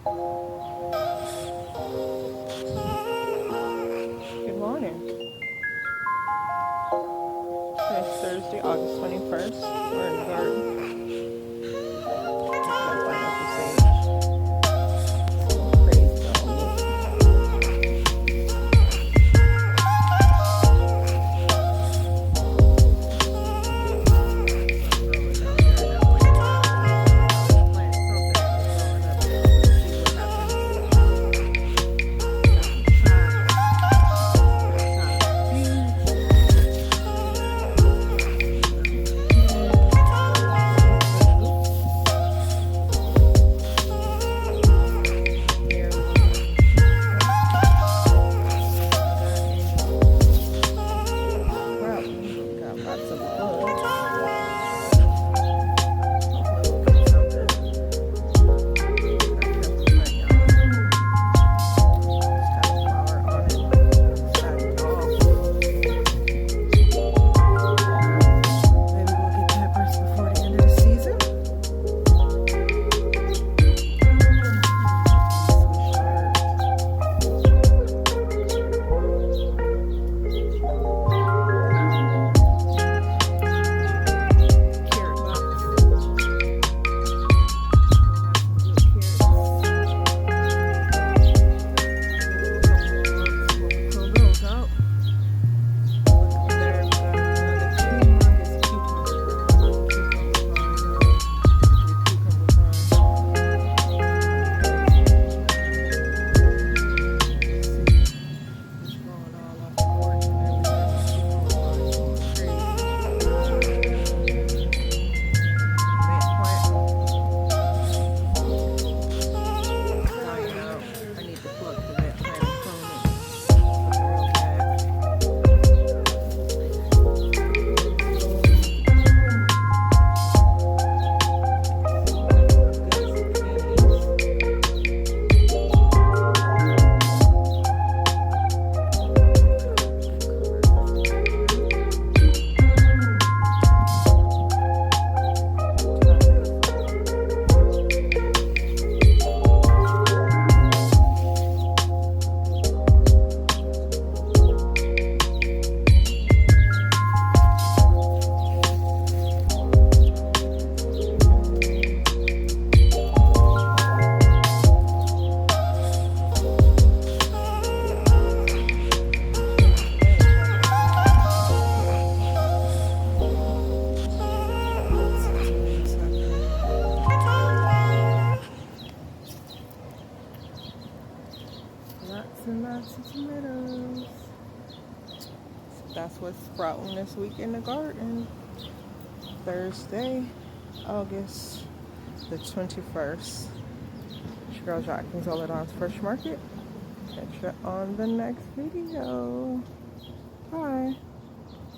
Good morning. It's Thursday, August 21st. We're in the garden. Got pineapple sage. Crazy on got lots of bugs. Hopefully we'll get something. Got careful plant, y'all. It's got a flower on it. It's got off. Maybe we'll get peppers before the end of the season. Carrot box. Pull those out. There we got another humongous it's growing all off the porch and everything. Mint plant. Dying out. I need to pluck the mint plant and prune it. Real bad. Lots and lots of tomatoes. That's what's sprouting this week in the garden. Thursday, August the 21st. It's your girl Jacqueline Zoladon's Fresh Market. Catch you on the next video. Bye.